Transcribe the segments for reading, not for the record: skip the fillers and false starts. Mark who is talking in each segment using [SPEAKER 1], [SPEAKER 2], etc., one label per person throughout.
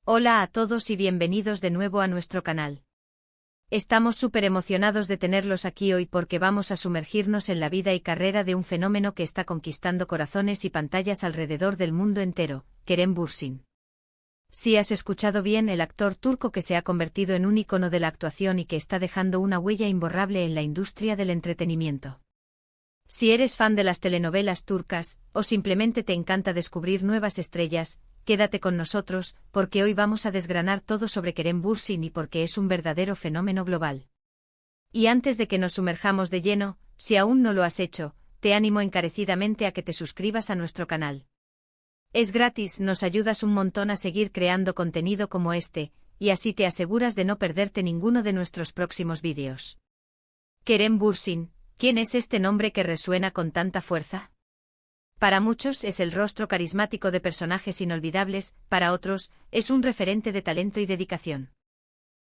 [SPEAKER 1] Hola a todos y bienvenidos de nuevo a nuestro canal. Estamos súper emocionados de tenerlos aquí hoy porque vamos a sumergirnos en la vida y carrera de un fenómeno que está conquistando corazones y pantallas alrededor del mundo entero, Kerem Bürsin. Si has escuchado bien, el actor turco que se ha convertido en un ícono de la actuación y que está dejando una huella imborrable en la industria del entretenimiento. Si eres fan de las telenovelas turcas, o simplemente te encanta descubrir nuevas estrellas, quédate con nosotros, porque hoy vamos a desgranar todo sobre Kerem Bürsin y porque es un verdadero fenómeno global. Y antes de que nos sumerjamos de lleno, si aún no lo has hecho, te animo encarecidamente a que te suscribas a nuestro canal. Es gratis, nos ayudas un montón a seguir creando contenido como este, y así te aseguras de no perderte ninguno de nuestros próximos vídeos. Kerem Bürsin, ¿quién es este nombre que resuena con tanta fuerza? Para muchos es el rostro carismático de personajes inolvidables, para otros, es un referente de talento y dedicación.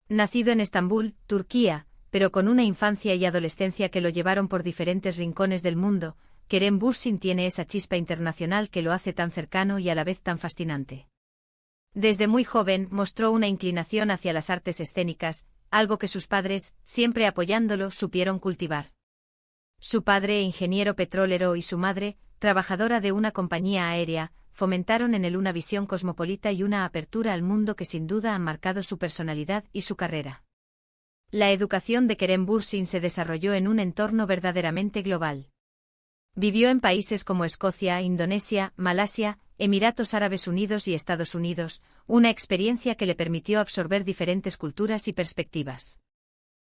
[SPEAKER 1] Nacido en Estambul, Turquía, pero con una infancia y adolescencia que lo llevaron por diferentes rincones del mundo, Kerem Bürsin tiene esa chispa internacional que lo hace tan cercano y a la vez tan fascinante. Desde muy joven mostró una inclinación hacia las artes escénicas, algo que sus padres, siempre apoyándolo, supieron cultivar. Su padre, ingeniero petrolero, y su madre, trabajadora de una compañía aérea, fomentaron en él una visión cosmopolita y una apertura al mundo que sin duda han marcado su personalidad y su carrera. La educación de Kerem Bürsin se desarrolló en un entorno verdaderamente global. Vivió en países como Escocia, Indonesia, Malasia, Emiratos Árabes Unidos y Estados Unidos, una experiencia que le permitió absorber diferentes culturas y perspectivas.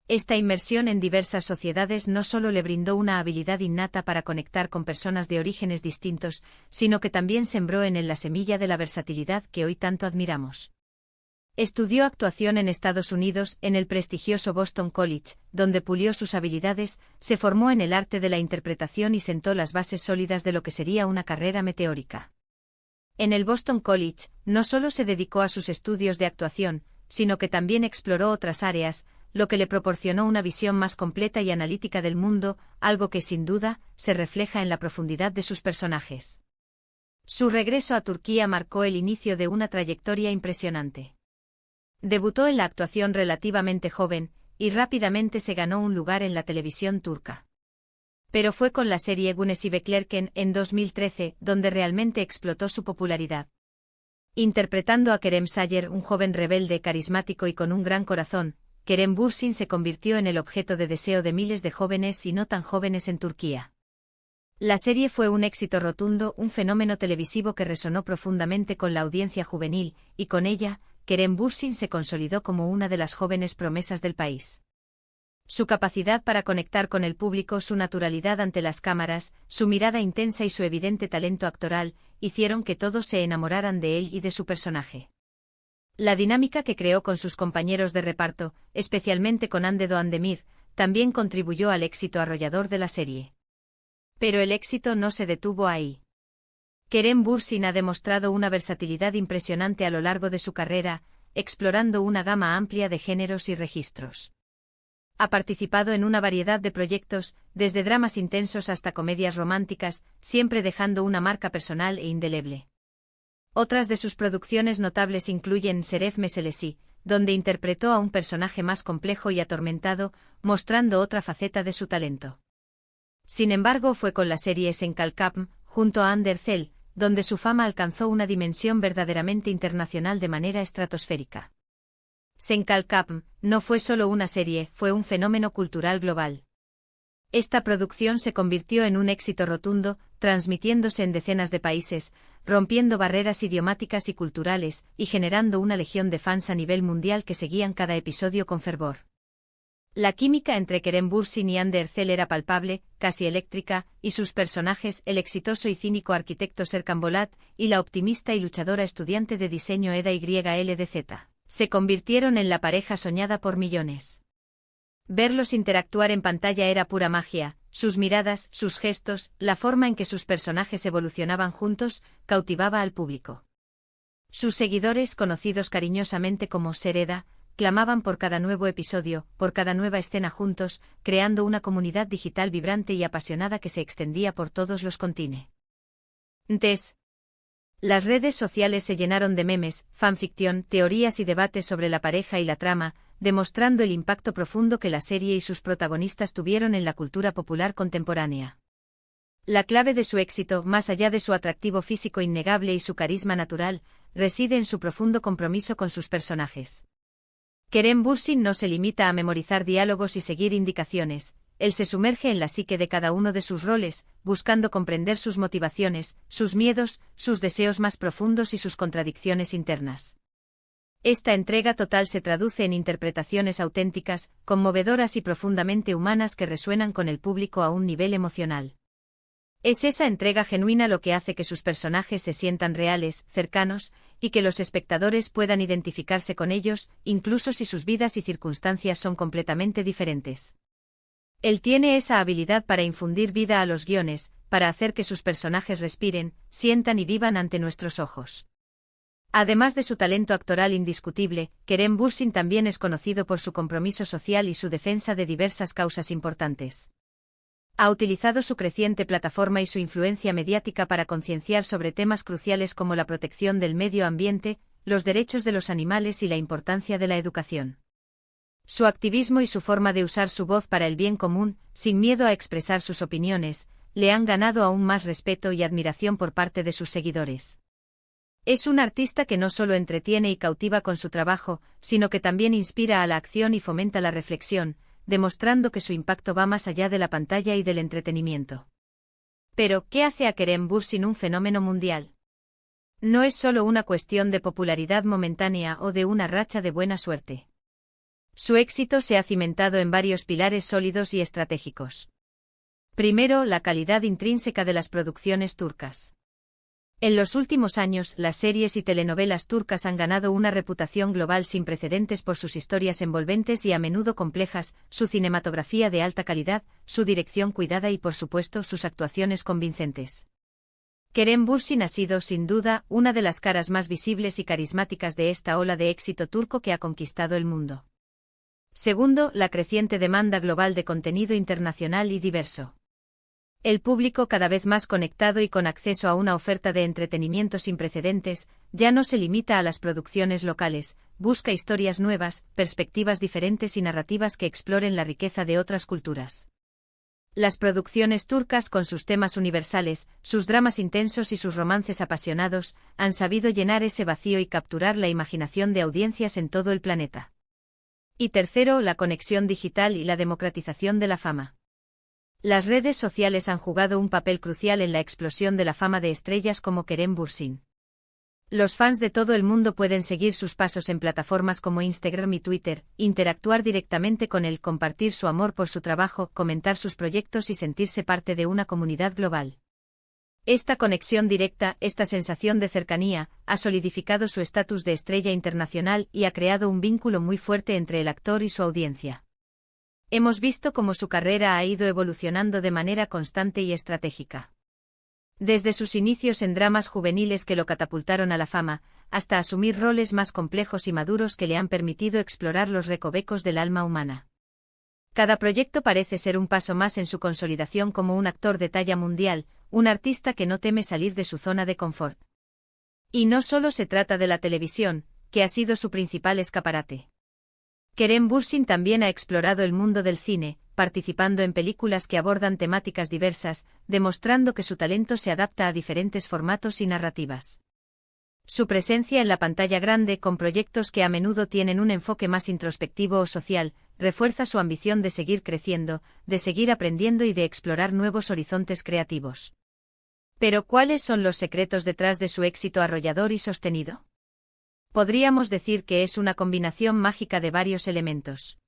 [SPEAKER 1] Esta inmersión en diversas sociedades no solo le brindó una habilidad innata para conectar con personas de orígenes distintos, sino que también sembró en él la semilla de la versatilidad que hoy tanto admiramos. Estudió actuación en Estados Unidos, en el prestigioso Boston College, donde pulió sus habilidades, se formó en el arte de la interpretación y sentó las bases sólidas de lo que sería una carrera meteórica. En el Boston College, no solo se dedicó a sus estudios de actuación, sino que también exploró otras áreas, lo que le proporcionó una visión más completa y analítica del mundo, algo que sin duda se refleja en la profundidad de sus personajes. Su regreso a Turquía marcó el inicio de una trayectoria impresionante. Debutó en la actuación relativamente joven, y rápidamente se ganó un lugar en la televisión turca. Pero fue con la serie Güneşi Beklerken en 2013 donde realmente explotó su popularidad. Interpretando a Kerem Sayer, un joven rebelde, carismático y con un gran corazón, Kerem Bürsin se convirtió en el objeto de deseo de miles de jóvenes y no tan jóvenes en Turquía. La serie fue un éxito rotundo, un fenómeno televisivo que resonó profundamente con la audiencia juvenil, y con ella, Kerem Bürsin se consolidó como una de las jóvenes promesas del país. Su capacidad para conectar con el público, su naturalidad ante las cámaras, su mirada intensa y su evidente talento actoral, hicieron que todos se enamoraran de él y de su personaje. La dinámica que creó con sus compañeros de reparto, especialmente con Hande Doğandemir, también contribuyó al éxito arrollador de la serie. Pero el éxito no se detuvo ahí. Kerem Bürsin ha demostrado una versatilidad impresionante a lo largo de su carrera, explorando una gama amplia de géneros y registros. Ha participado en una variedad de proyectos, desde dramas intensos hasta comedias románticas, siempre dejando una marca personal e indeleble. Otras de sus producciones notables incluyen Şeref Meselesi, donde interpretó a un personaje más complejo y atormentado, mostrando otra faceta de su talento. Sin embargo, fue con la serie Sen Kalkapm, junto a Hande Erçel, donde su fama alcanzó una dimensión verdaderamente internacional de manera estratosférica. Sen Kalkapm no fue solo una serie, fue un fenómeno cultural global. Esta producción se convirtió en un éxito rotundo, transmitiéndose en decenas de países, rompiendo barreras idiomáticas y culturales, y generando una legión de fans a nivel mundial que seguían cada episodio con fervor. La química entre Kerem Bürsin y Hande Erçel era palpable, casi eléctrica, y sus personajes, el exitoso y cínico arquitecto Serkan Bolat, y la optimista y luchadora estudiante de diseño Eda YLDZ, se convirtieron en la pareja soñada por millones. Verlos interactuar en pantalla era pura magia, sus miradas, sus gestos, la forma en que sus personajes evolucionaban juntos, cautivaba al público. Sus seguidores, conocidos cariñosamente como Sereda, clamaban por cada nuevo episodio, por cada nueva escena juntos, creando una comunidad digital vibrante y apasionada que se extendía por todos los continentes. Las redes sociales se llenaron de memes, fanficción, teorías y debates sobre la pareja y la trama, demostrando el impacto profundo que la serie y sus protagonistas tuvieron en la cultura popular contemporánea. La clave de su éxito, más allá de su atractivo físico innegable y su carisma natural, reside en su profundo compromiso con sus personajes. Kerem Bürsin no se limita a memorizar diálogos y seguir indicaciones. Él se sumerge en la psique de cada uno de sus roles, buscando comprender sus motivaciones, sus miedos, sus deseos más profundos y sus contradicciones internas. Esta entrega total se traduce en interpretaciones auténticas, conmovedoras y profundamente humanas que resuenan con el público a un nivel emocional. Es esa entrega genuina lo que hace que sus personajes se sientan reales, cercanos, y que los espectadores puedan identificarse con ellos, incluso si sus vidas y circunstancias son completamente diferentes. Él tiene esa habilidad para infundir vida a los guiones, para hacer que sus personajes respiren, sientan y vivan ante nuestros ojos. Además de su talento actoral indiscutible, Kerem Bürsin también es conocido por su compromiso social y su defensa de diversas causas importantes. Ha utilizado su creciente plataforma y su influencia mediática para concienciar sobre temas cruciales como la protección del medio ambiente, los derechos de los animales y la importancia de la educación. Su activismo y su forma de usar su voz para el bien común, sin miedo a expresar sus opiniones, le han ganado aún más respeto y admiración por parte de sus seguidores. Es un artista que no solo entretiene y cautiva con su trabajo, sino que también inspira a la acción y fomenta la reflexión, demostrando que su impacto va más allá de la pantalla y del entretenimiento. Pero, ¿qué hace a Kerem Bürsin un fenómeno mundial? No es solo una cuestión de popularidad momentánea o de una racha de buena suerte. Su éxito se ha cimentado en varios pilares sólidos y estratégicos. Primero, la calidad intrínseca de las producciones turcas. En los últimos años, las series y telenovelas turcas han ganado una reputación global sin precedentes por sus historias envolventes y a menudo complejas, su cinematografía de alta calidad, su dirección cuidada y por supuesto sus actuaciones convincentes. Kerem Bürsin ha sido, sin duda, una de las caras más visibles y carismáticas de esta ola de éxito turco que ha conquistado el mundo. Segundo, la creciente demanda global de contenido internacional y diverso. El público cada vez más conectado y con acceso a una oferta de entretenimiento sin precedentes, ya no se limita a las producciones locales, busca historias nuevas, perspectivas diferentes y narrativas que exploren la riqueza de otras culturas. Las producciones turcas con sus temas universales, sus dramas intensos y sus romances apasionados, han sabido llenar ese vacío y capturar la imaginación de audiencias en todo el planeta. Y tercero, la conexión digital y la democratización de la fama. Las redes sociales han jugado un papel crucial en la explosión de la fama de estrellas como Kerem Bürsin. Los fans de todo el mundo pueden seguir sus pasos en plataformas como Instagram y Twitter, interactuar directamente con él, compartir su amor por su trabajo, comentar sus proyectos y sentirse parte de una comunidad global. Esta conexión directa, esta sensación de cercanía, ha solidificado su estatus de estrella internacional y ha creado un vínculo muy fuerte entre el actor y su audiencia. Hemos visto cómo su carrera ha ido evolucionando de manera constante y estratégica. Desde sus inicios en dramas juveniles que lo catapultaron a la fama, hasta asumir roles más complejos y maduros que le han permitido explorar los recovecos del alma humana. Cada proyecto parece ser un paso más en su consolidación como un actor de talla mundial, un artista que no teme salir de su zona de confort. Y no solo se trata de la televisión, que ha sido su principal escaparate. Kerem Bürsin también ha explorado el mundo del cine, participando en películas que abordan temáticas diversas, demostrando que su talento se adapta a diferentes formatos y narrativas. Su presencia en la pantalla grande con proyectos que a menudo tienen un enfoque más introspectivo o social, refuerza su ambición de seguir creciendo, de seguir aprendiendo y de explorar nuevos horizontes creativos. Pero ¿cuáles son los secretos detrás de su éxito arrollador y sostenido? Podríamos decir que es una combinación mágica de varios elementos.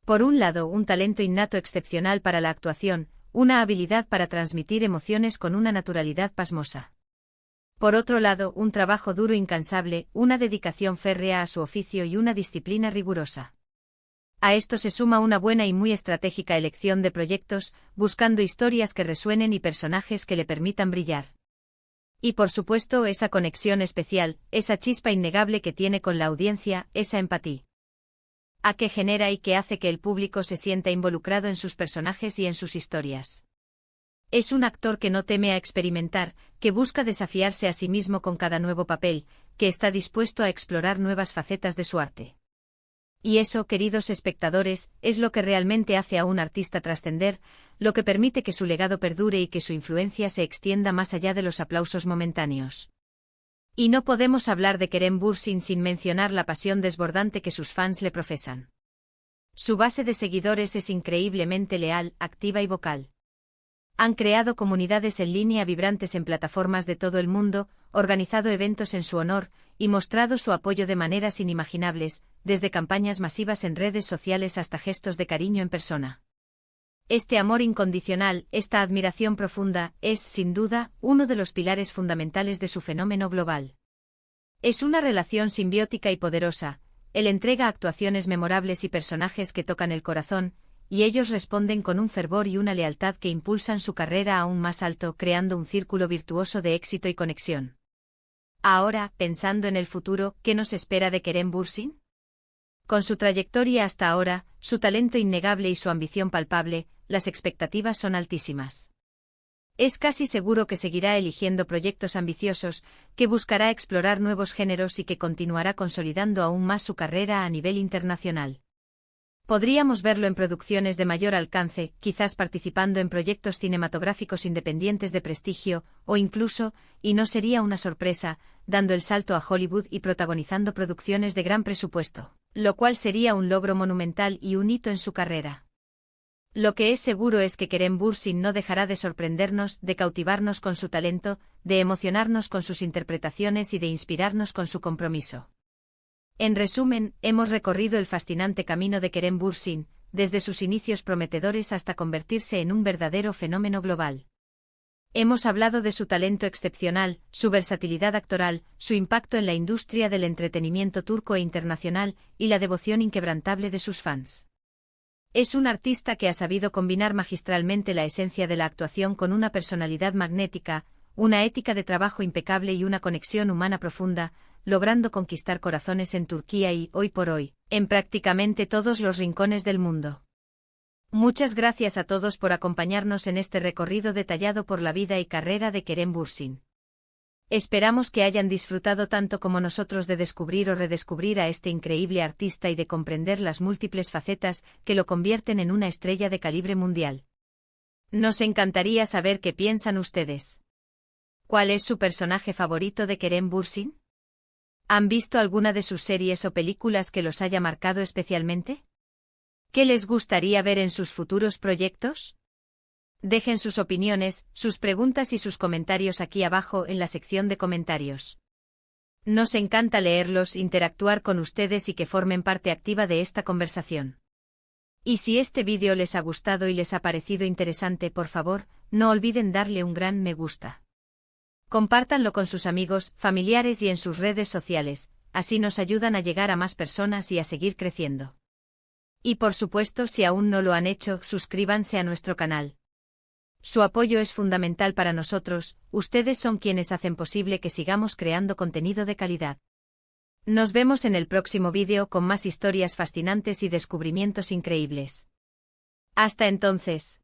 [SPEAKER 1] Por un lado, un talento innato excepcional para la actuación, una habilidad para transmitir emociones con una naturalidad pasmosa. Por otro lado, un trabajo duro incansable, una dedicación férrea a su oficio y una disciplina rigurosa. A esto se suma una buena y muy estratégica elección de proyectos, buscando historias que resuenen y personajes que le permitan brillar. Y por supuesto esa conexión especial, esa chispa innegable que tiene con la audiencia, esa empatía. A que genera y que hace que el público se sienta involucrado en sus personajes y en sus historias. Es un actor que no teme a experimentar, que busca desafiarse a sí mismo con cada nuevo papel, que está dispuesto a explorar nuevas facetas de su arte. Y eso, queridos espectadores, es lo que realmente hace a un artista trascender, lo que permite que su legado perdure y que su influencia se extienda más allá de los aplausos momentáneos. Y no podemos hablar de Kerem Bürsin sin mencionar la pasión desbordante que sus fans le profesan. Su base de seguidores es increíblemente leal, activa y vocal. Han creado comunidades en línea vibrantes en plataformas de todo el mundo, organizado eventos en su honor, y mostrado su apoyo de maneras inimaginables, desde campañas masivas en redes sociales hasta gestos de cariño en persona. Este amor incondicional, esta admiración profunda, es, sin duda, uno de los pilares fundamentales de su fenómeno global. Es una relación simbiótica y poderosa. Él entrega actuaciones memorables y personajes que tocan el corazón, y ellos responden con un fervor y una lealtad que impulsan su carrera aún más alto, creando un círculo virtuoso de éxito y conexión. Ahora, pensando en el futuro, ¿qué nos espera de Kerem Bürsin? Con su trayectoria hasta ahora, su talento innegable y su ambición palpable, las expectativas son altísimas. Es casi seguro que seguirá eligiendo proyectos ambiciosos, que buscará explorar nuevos géneros y que continuará consolidando aún más su carrera a nivel internacional. Podríamos verlo en producciones de mayor alcance, quizás participando en proyectos cinematográficos independientes de prestigio, o incluso, y no sería una sorpresa, dando el salto a Hollywood y protagonizando producciones de gran presupuesto, lo cual sería un logro monumental y un hito en su carrera. Lo que es seguro es que Kerem Bürsin no dejará de sorprendernos, de cautivarnos con su talento, de emocionarnos con sus interpretaciones y de inspirarnos con su compromiso. En resumen, hemos recorrido el fascinante camino de Kerem Bürsin, desde sus inicios prometedores hasta convertirse en un verdadero fenómeno global. Hemos hablado de su talento excepcional, su versatilidad actoral, su impacto en la industria del entretenimiento turco e internacional, y la devoción inquebrantable de sus fans. Es un artista que ha sabido combinar magistralmente la esencia de la actuación con una personalidad magnética, una ética de trabajo impecable y una conexión humana profunda, logrando conquistar corazones en Turquía y, hoy por hoy, en prácticamente todos los rincones del mundo. Muchas gracias a todos por acompañarnos en este recorrido detallado por la vida y carrera de Kerem Bürsin. Esperamos que hayan disfrutado tanto como nosotros de descubrir o redescubrir a este increíble artista y de comprender las múltiples facetas que lo convierten en una estrella de calibre mundial. Nos encantaría saber qué piensan ustedes. ¿Cuál es su personaje favorito de Kerem Bürsin? ¿Han visto alguna de sus series o películas que los haya marcado especialmente? ¿Qué les gustaría ver en sus futuros proyectos? Dejen sus opiniones, sus preguntas y sus comentarios aquí abajo en la sección de comentarios. Nos encanta leerlos, interactuar con ustedes y que formen parte activa de esta conversación. Y si este vídeo les ha gustado y les ha parecido interesante, por favor, no olviden darle un gran me gusta. Compártanlo con sus amigos, familiares y en sus redes sociales, así nos ayudan a llegar a más personas y a seguir creciendo. Y por supuesto, si aún no lo han hecho, suscríbanse a nuestro canal. Su apoyo es fundamental para nosotros, ustedes son quienes hacen posible que sigamos creando contenido de calidad. Nos vemos en el próximo vídeo con más historias fascinantes y descubrimientos increíbles. Hasta entonces.